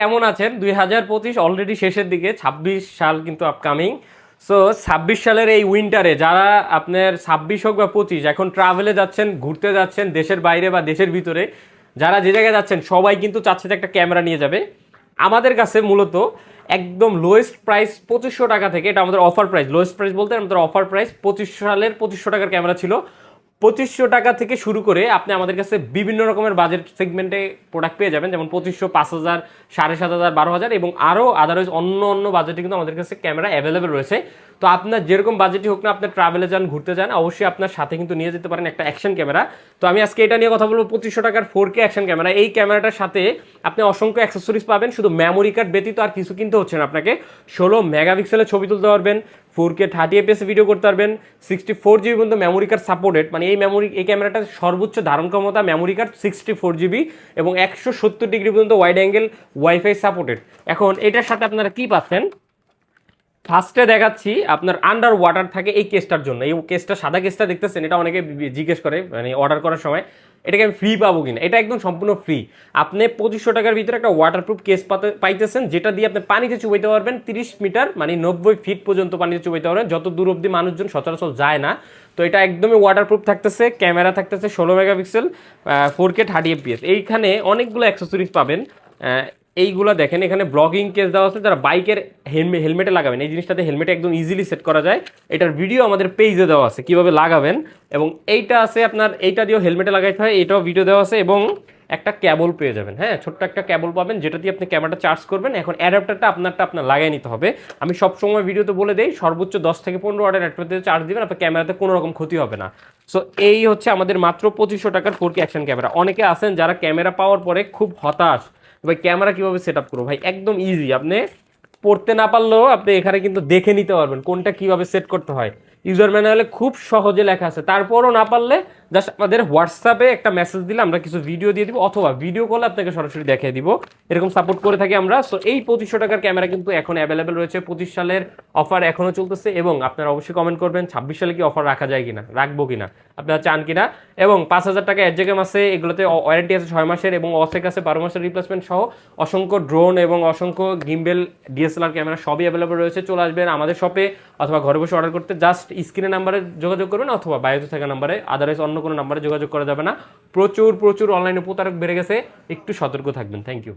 কেমন আছেন? 2025 অলরেডি শেষের দিকে, 26 সাল কিন্তু আপকামিং। সো 26 সালের এই উইন্টারে যারা আপনার 26 হোক বা 25 এখন ট্রাভেলে যাচ্ছেন, ঘুরতে যাচ্ছেন দেশের বাইরে বা দেশের ভিতরে, যারা যে জায়গায় যাচ্ছেন সবাই কিন্তু চাচ্ছে যে একটা ক্যামেরা নিয়ে যাবে। আমাদের কাছে মূলত একদম লোয়েস্ট প্রাইস 2500 টাকা থেকে, এটা আমাদের অফার প্রাইস, লোয়েস্ট প্রাইস বলতে আমাদের অফার প্রাইস 25 সালের 2500 টাকার ক্যামেরা ছিল। 2500 টাকা থেকে শুরু করে আপনি আমাদের কাছে বিভিন্ন রকমের বাজেট সেগমেন্টে প্রোডাক্ট পেয়ে যাবেন, যেমন 2500, 5000, 7500, 12000 এবং আরও আদারওয়াইজ অন্য অন্য বাজেটে কিন্তু আমাদের কাছে ক্যামেরা অ্যাভেলেবেল রয়েছে। তো আপনার যেরকম বাজেটই হোক না, আপনার ট্রাভেলে যান, ঘুরতে যান, অবশ্যই আপনার সাথে কিন্তু নিয়ে যেতে পারেন একটা অ্যাকশন ক্যামেরা। তো আমি আজকে এটা নিয়ে কথা বলবো, 2500 টাকার 4K অ্যাকশন ক্যামেরা। এই ক্যামেরাটার সাথে আপনি অসংখ্য অ্যাক্সেসরিজ পাবেন, শুধু মেমোরি কার্ড ব্যতীত আর কিছু কিনতে হচ্ছে না আপনাকে। 16 মেগাপিক্সেলের ছবি তুলতে পারবেন, 4K 30 fps ভিডিও করতে পারবেন, 64 GB পর্যন্ত মেমোরি কার্ড সাপোর্টেড, মানে এই ক্যামেরাটার সর্বোচ্চ ধারণ ক্ষমতা মেমোরি কার্ড 64 GB এবং 170 ডিগ্রি পর্যন্ত ওয়াইড অ্যাঙ্গেল ওয়াইফাই সাপোর্টেড। এখন এটার সাথে আপনারা কি পাচ্ছেন, ফার্স্টে দেখাচ্ছি আপনার আন্ডার ওয়াটার থাকে এই কেসটার জন্য। এই কেসটা, সাদা কেসটা দেখতেছেন, এটা অনেকে জিজ্ঞেস করে মানে অর্ডার করার সময় এটাকে আমি ফ্রি পাবো কিনা। এটা একদম সম্পূর্ণ ফ্রি। আপনি 2500 টাকার ভিতরে একটা ওয়াটারপ্রুফ কেস পাইতেছেন, যেটা দিয়ে আপনি পানিতে চুবাইতে পারবেন 30 মিটার, মানে 90 ফিট পর্যন্ত পানিতে চুবাইতে পারবেন, যত দূর অব্দি মানুষজন সচরাচর যায় না। তো এটা একদমই ওয়াটারপ্রুফ থাকতেছে। ক্যামেরা থাকতেছে 16 মেগাপিক্সেল, 4K 30 fps। এইখানে অনেকগুলো অ্যাক্সেসরিজ পাবেন। এইগুলো দেখেন, এখানে ব্লগিং কেস দেওয়া আছে, যারা বাইকের হেলমেটে লাগাবেন, এই জিনিসটাতে হেলমেটে একদম ইজিলি সেট করা যায়। এটার ভিডিও আমাদের পেজে দেওয়া আছে কিভাবে লাগাবেন। এবং এইটা আছে আপনার, এইটা দিয়েও হেলমেটে লাগাইতে হয়, এটাও ভিডিও দেওয়া আছে। এবং একটা কেবল পেয়ে যাবেন, হ্যাঁ, ছোট্ট একটা কেবল পাবেন, যেটা দিয়ে আপনি ক্যামেরাটা চার্জ করবেন। এখন অ্যাডাপ্টারটা আপনার লাগাই নিতে হবে। আমি সবসময় ভিডিওতে বলে দেই, সর্বোচ্চ 10 থেকে 15 ওয়াটের অ্যাডাপ্টার চার্জ দিবেন, আপনার ক্যামেরাতে কোনো রকম ক্ষতি হবে না। সো এই হচ্ছে আমাদের মাত্র 2500 টাকার 4K অ্যাকশন ক্যামেরা। অনেকে আছেন যারা ক্যামেরা পাওয়ার পরে খুব হতাশ, ভাই ক্যামেরা কিভাবে সেট আপ করবো। ভাই একদম ইজি, আপনি পড়তে না পারলেও আপনি এখানে কিন্তু দেখে নিতে পারবেন কোনটা কিভাবে সেট করতে হয়। ইউজার ম্যানুয়ালে খুব সহজে লেখা আছে। তারপরও না পারলে জাস্ট আমাদের হোয়াটসঅ্যাপে একটা মেসেজ দিলে আমরা কিছু ভিডিও দিয়ে দিব, অথবা ভিডিও কলে আপনাকে সরাসরি দেখিয়ে দিব। এরকম সাপোর্ট করে থাকি আমরা। সো এই 2500 টাকার ক্যামেরা কিন্তু এখন অ্যাভেলেবেল রয়েছে। 25 সালের অফার এখনো চলতেছে এবং আপনারা অবশ্যই কমেন্ট করবেন 26 সালে কি অফার রাখা যায় কিনা, রাখবো কিনা, আপনারা চান কিনা। এবং 5000 টাকা এডজেকেম আছে, এগুলোতে ওয়ারেন্টি আছে 6 মাসের এবং অসেক আছে 12 মাসের রিপ্লেসমেন্ট সহ। অসংখ্য ড্রোন এবং অসংখ্য গিম্বেল, ডিএসএলআর ক্যামেরা সবই অ্যাভেলেবল রয়েছে। চলে আসবেন আমাদের শপে, অথবা ঘরে বসে অর্ডার করতে জাস্ট স্ক্রিনের নাম্বারে যোগাযোগ করবেন, অথবা বায়োতে থাকা নাম্বারে, আদারওয়াইজ অন্য কোনো নাম্বারে যোগাযোগ করা যাবে না। প্রচুর প্রচুর অনলাইনে প্রতারক বেড়ে গেছে, একটু সতর্ক থাকবেন। Thank you.